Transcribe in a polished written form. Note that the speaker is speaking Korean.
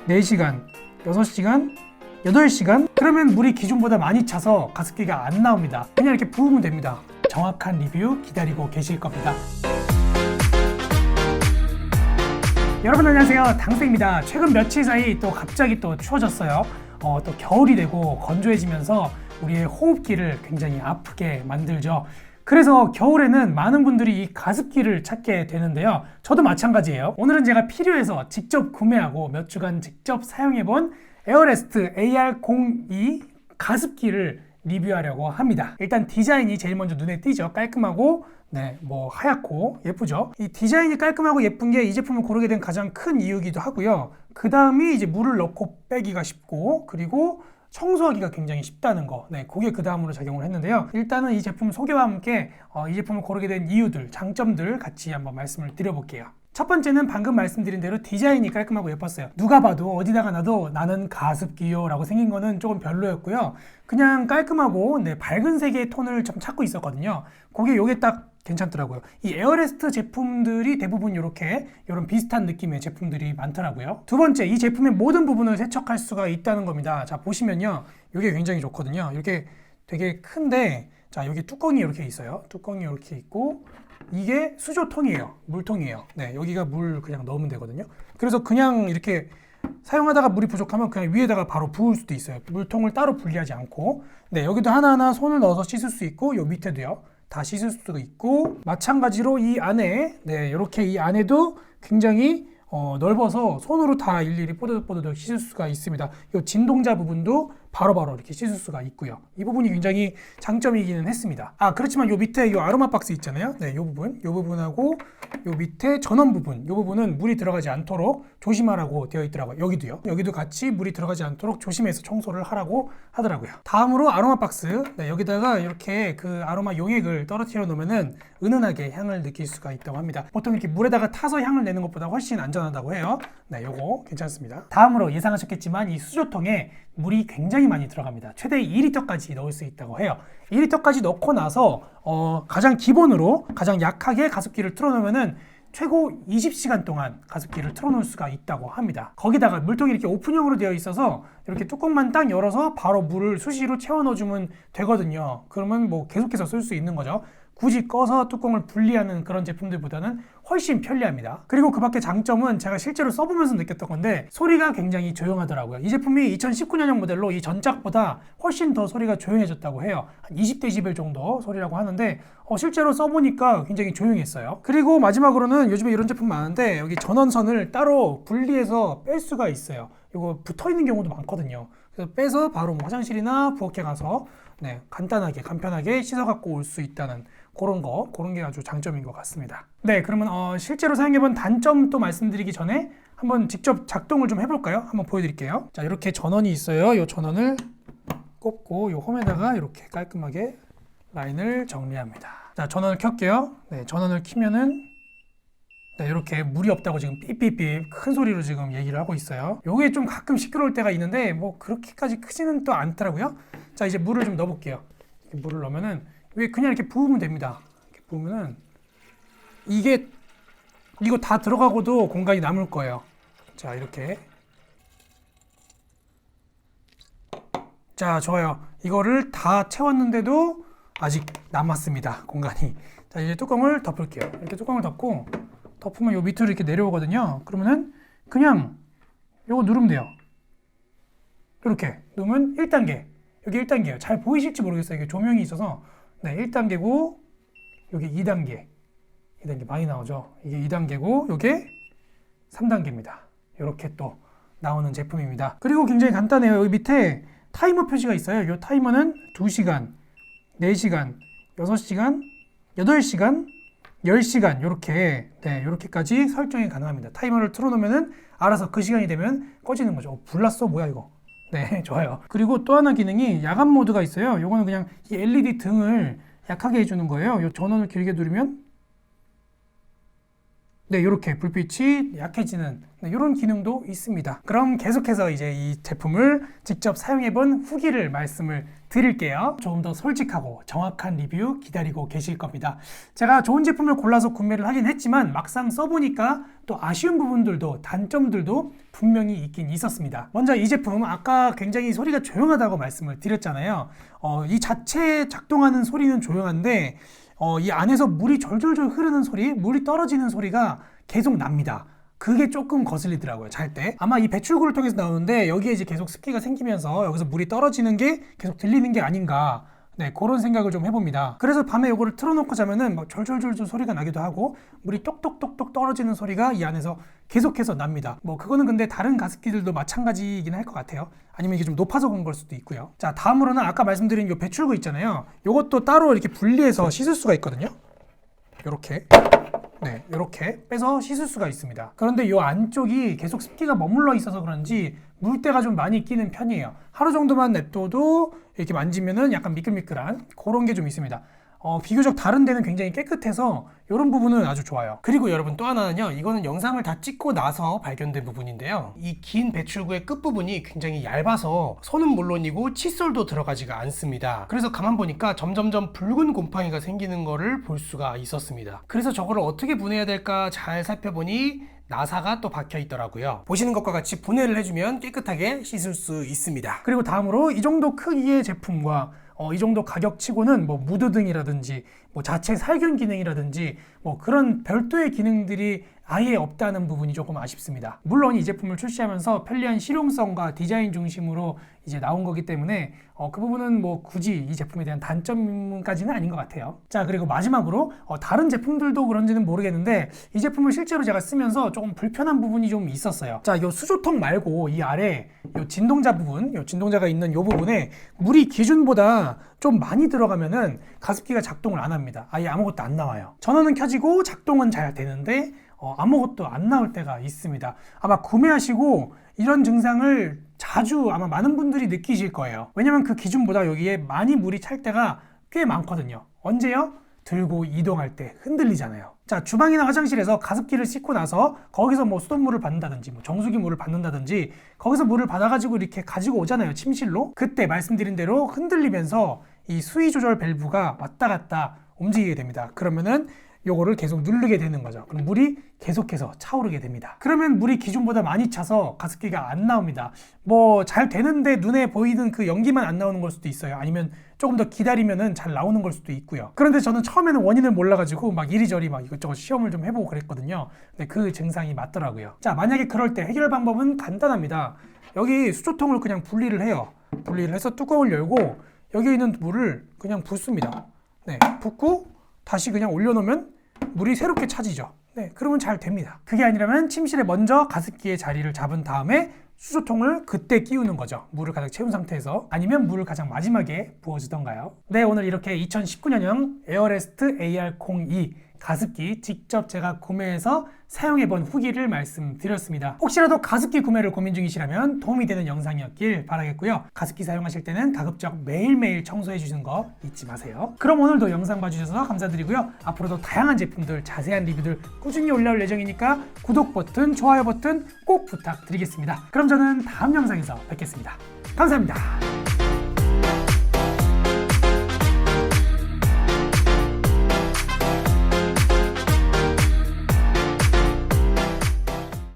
4시간, 6시간, 8시간? 그러면 물이 기존보다 많이 차서 가습기가 안 나옵니다. 그냥 이렇게 부으면 됩니다. 정확한 리뷰 기다리고 계실 겁니다. 여러분 안녕하세요, 당생입니다. 최근 며칠 사이 또 갑자기 또 추워졌어요. 또 겨울이 되고 건조해지면서 우리의 호흡기를 굉장히 아프게 만들죠. 그래서 겨울에는 많은 분들이 이 가습기를 찾게 되는데요. 저도 마찬가지예요. 오늘은 제가 필요해서 직접 구매하고 몇 주간 직접 사용해본 에어레스트 AR02 가습기를 리뷰하려고 합니다. 일단 디자인이 제일 먼저 눈에 띄죠. 깔끔하고 하얗고 예쁘죠. 이 디자인이 깔끔하고 예쁜 게 이 제품을 고르게 된 가장 큰 이유기도 하고요. 그 다음이 이제 물을 넣고 빼기가 쉽고, 그리고 청소하기가 굉장히 쉽다는 거. 그게 그 다음으로 작용을 했는데요. 일단은 이 제품 소개와 함께 이 제품을 고르게 된 이유들, 장점들 같이 한번 말씀을 드려볼게요. 첫 번째는 방금 말씀드린 대로 디자인이 깔끔하고 예뻤어요. 누가 봐도 어디다가 놔도 나는 가습기요 라고 생긴 거는 조금 별로였고요. 그냥 깔끔하고 밝은 색의 톤을 좀 찾고 있었거든요. 요게 딱 괜찮더라고요. 이 에어레스트 제품들이 대부분 이런 비슷한 느낌의 제품들이 많더라고요. 두 번째, 이 제품의 모든 부분을 세척할 수가 있다는 겁니다. 자, 보시면요. 이게 굉장히 좋거든요. 이렇게 되게 큰데, 자, 여기 뚜껑이 이렇게 있어요. 뚜껑이 이렇게 있고, 이게 수조통이에요. 물통이에요. 여기가 물 그냥 넣으면 되거든요. 그래서 그냥 이렇게 사용하다가 물이 부족하면 그냥 위에다가 바로 부을 수도 있어요. 물통을 따로 분리하지 않고. 여기도 하나하나 손을 넣어서 씻을 수 있고, 요 밑에도요. 다 씻을 수도 있고, 마찬가지로 이 안에, 이렇게 이 안에도 굉장히 넓어서 손으로 다 일일이 뽀드득뽀드득 씻을 수가 있습니다. 이 진동자 부분도 바로바로 이렇게 씻을 수가 있고요. 이 부분이 굉장히 장점이기는 했습니다. 그렇지만 요 밑에 요 아로마 박스 있잖아요. 요 부분하고 요 밑에 전원 부분, 요 부분은 물이 들어가지 않도록 조심하라고 되어 있더라고요. 여기도 같이 물이 들어가지 않도록 조심해서 청소를 하라고 하더라고요. 다음으로 아로마 박스, 여기다가 이렇게 그 아로마 용액을 떨어뜨려 놓으면은 은은하게 향을 느낄 수가 있다고 합니다. 보통 이렇게 물에다가 타서 향을 내는 것보다 훨씬 안전하다고 해요. 요거 괜찮습니다. 다음으로 예상하셨겠지만 이 수조통에 물이 굉장히 많이 들어갑니다. 최대 2리터까지 넣을 수 있다고 해요. 2리터까지 넣고 나서 가장 기본으로 가장 약하게 가습기를 틀어놓으면은 최고 20시간 동안 가습기를 틀어놓을 수가 있다고 합니다. 거기다가 물통이 이렇게 오픈형으로 되어 있어서 이렇게 뚜껑만 딱 열어서 바로 물을 수시로 채워 넣어주면 되거든요. 그러면 계속해서 쓸 수 있는 거죠. 굳이 꺼서 뚜껑을 분리하는 그런 제품들보다는 훨씬 편리합니다. 그리고 그 밖에 장점은 제가 실제로 써보면서 느꼈던 건데, 소리가 굉장히 조용하더라고요. 이 제품이 2019년형 모델로 이 전작보다 훨씬 더 소리가 조용해졌다고 해요. 한 20dB 정도 소리라고 하는데 실제로 써보니까 굉장히 조용했어요. 그리고 마지막으로는 요즘에 이런 제품 많은데, 여기 전원선을 따로 분리해서 뺄 수가 있어요. 이거 붙어있는 경우도 많거든요. 그래서 빼서 바로 화장실이나 부엌에 가서 간단하게 간편하게 씻어 갖고 올 수 있다는 그런 게 아주 장점인 것 같습니다. 그러면 실제로 사용해본 단점 또 말씀드리기 전에 한번 직접 작동을 좀 해볼까요? 한번 보여드릴게요. 자, 이렇게 전원이 있어요. 이 전원을 꼽고 이 홈에다가 이렇게 깔끔하게 라인을 정리합니다. 자, 전원을 켤게요. 전원을 켜면은 이렇게 물이 없다고 지금 삐삐삐 큰 소리로 지금 얘기를 하고 있어요. 요게 좀 가끔 시끄러울 때가 있는데 그렇게까지 크지는 또 않더라고요. 자, 이제 물을 좀 넣어볼게요. 물을 넣으면은 왜 그냥 이렇게 부으면 됩니다. 이렇게 부으면은 이거 다 들어가고도 공간이 남을 거예요. 자, 이렇게. 자, 좋아요. 이거를 다 채웠는데도 아직 남았습니다. 공간이. 자, 이제 뚜껑을 덮을게요. 이렇게 뚜껑을 덮으면 요 밑으로 이렇게 내려오거든요. 그러면은 그냥 요거 누르면 돼요. 이렇게 누르면 1단계. 여기 1단계예요. 잘 보이실지 모르겠어요. 이게 조명이 있어서. 1단계고 여기 2단계. 2단계 많이 나오죠. 이게 2단계고 요게 3단계입니다. 이렇게 또 나오는 제품입니다. 그리고 굉장히 간단해요. 여기 밑에 타이머 표시가 있어요. 이 타이머는 2시간, 4시간, 6시간, 8시간, 10시간 이렇게까지 설정이 가능합니다. 타이머를 틀어놓으면은 알아서 그 시간이 되면 꺼지는 거죠. 불났어? 뭐야 이거? 좋아요. 그리고 또 하나 기능이 야간 모드가 있어요. 요거는 그냥 이 LED 등을 약하게 해주는 거예요. 요 전원을 길게 누르면 이렇게 불빛이 약해지는 네, 이런 기능도 있습니다. 그럼 계속해서 이제 이 제품을 직접 사용해본 후기를 말씀을 드릴게요. 조금 더 솔직하고 정확한 리뷰 기다리고 계실 겁니다. 제가 좋은 제품을 골라서 구매를 하긴 했지만 막상 써보니까 또 아쉬운 부분들도 단점들도 분명히 있긴 있었습니다. 먼저 이 제품 아까 굉장히 소리가 조용하다고 말씀을 드렸잖아요. 이 자체 작동하는 소리는 조용한데 이 안에서 물이 졸졸졸 흐르는 소리, 물이 떨어지는 소리가 계속 납니다. 그게 조금 거슬리더라고요, 잘 때. 아마 이 배출구를 통해서 나오는데 여기에 이제 계속 습기가 생기면서 여기서 물이 떨어지는 게 계속 들리는 게 아닌가. 네, 그런 생각을 좀 해봅니다. 그래서 밤에 이거를 틀어놓고 자면은 막 졸졸졸 소리가 나기도 하고 물이 똑똑똑똑 떨어지는 소리가 이 안에서 계속해서 납니다. 뭐 그거는 근데 다른 가습기들도 마찬가지이긴 할 것 같아요. 아니면 이게 좀 높아서 그런 걸 수도 있고요. 자, 다음으로는 아까 말씀드린 이 배출구 있잖아요. 이것도 따로 이렇게 분리해서 씻을 수가 있거든요. 요렇게. 네, 이렇게 빼서 씻을 수가 있습니다. 그런데 이 안쪽이 계속 습기가 머물러 있어서 그런지 물때가 좀 많이 끼는 편이에요. 하루 정도만 냅둬도 이렇게 만지면은 약간 미끌미끌한 그런 게 좀 있습니다. 비교적 다른 데는 굉장히 깨끗해서 이런 부분은 아주 좋아요. 그리고 여러분 또 하나는요, 이거는 영상을 다 찍고 나서 발견된 부분인데요, 이 긴 배출구의 끝부분이 굉장히 얇아서 손은 물론이고 칫솔도 들어가지가 않습니다. 그래서 가만 보니까 점점점 붉은 곰팡이가 생기는 거를 볼 수가 있었습니다. 그래서 저거를 어떻게 분해해야 될까 잘 살펴보니 나사가 또 박혀 있더라고요. 보시는 것과 같이 분해를 해주면 깨끗하게 씻을 수 있습니다. 그리고 다음으로 이 정도 크기의 제품과 이 정도 가격치고는 뭐 무드등이라든지 뭐 자체 살균 기능이라든지 뭐 그런 별도의 기능들이 아예 없다는 부분이 조금 아쉽습니다. 물론 이 제품을 출시하면서 편리한 실용성과 디자인 중심으로 이제 나온 거기 때문에 그 부분은 뭐 굳이 이 제품에 대한 단점까지는 아닌 것 같아요. 자, 그리고 마지막으로 다른 제품들도 그런지는 모르겠는데 이 제품을 실제로 제가 쓰면서 조금 불편한 부분이 좀 있었어요. 자, 이 수조통 말고 이 아래 이 진동자 부분, 이 진동자가 있는 이 부분에 물이 기준보다 좀 많이 들어가면은 가습기가 작동을 안 합니다. 아예 아무것도 안 나와요. 전원은 켜지고 작동은 잘 되는데 아무것도 안 나올 때가 있습니다. 아마 구매하시고 이런 증상을 자주 아마 많은 분들이 느끼실 거예요. 왜냐면 그 기준보다 여기에 많이 물이 찰 때가 꽤 많거든요. 언제요? 들고 이동할 때 흔들리잖아요. 자, 주방이나 화장실에서 가습기를 씻고 나서 거기서 뭐 수돗물을 받는다든지 뭐 정수기 물을 받는다든지 거기서 물을 받아가지고 이렇게 가지고 오잖아요, 침실로. 그때 말씀드린 대로 흔들리면서 이 수위 조절 밸브가 왔다 갔다 움직이게 됩니다. 그러면은 요거를 계속 누르게 되는 거죠. 그럼 물이 계속해서 차오르게 됩니다. 그러면 물이 기준보다 많이 차서 가습기가 안 나옵니다. 뭐 잘 되는데 눈에 보이는 그 연기만 안 나오는 걸 수도 있어요. 아니면 조금 더 기다리면은 잘 나오는 걸 수도 있고요. 그런데 저는 처음에는 원인을 몰라가지고 막 이리저리 막 이것저것 시험을 좀 해보고 그랬거든요. 근데 그 증상이 맞더라고요. 자, 만약에 그럴 때 해결 방법은 간단합니다. 여기 수조통을 그냥 분리를 해요. 분리를 해서 뚜껑을 열고 여기에 있는 물을 그냥 붓습니다. 네, 붓고 다시 그냥 올려놓으면 물이 새롭게 차지죠. 네, 그러면 잘 됩니다. 그게 아니라면 침실에 먼저 가습기의 자리를 잡은 다음에 수조통을 그때 끼우는 거죠. 물을 가장 채운 상태에서. 아니면 물을 가장 마지막에 부어주던가요. 네, 오늘 이렇게 2019년형 에어레스트 AR02 가습기 직접 제가 구매해서 사용해본 후기를 말씀드렸습니다. 혹시라도 가습기 구매를 고민 중이시라면 도움이 되는 영상이었길 바라겠고요. 가습기 사용하실 때는 가급적 매일매일 청소해 주시는 거 잊지 마세요. 그럼 오늘도 영상 봐주셔서 감사드리고요. 앞으로도 다양한 제품들, 자세한 리뷰들 꾸준히 올라올 예정이니까 구독 버튼, 좋아요 버튼 꼭 부탁드리겠습니다. 그럼 저는 다음 영상에서 뵙겠습니다. 감사합니다.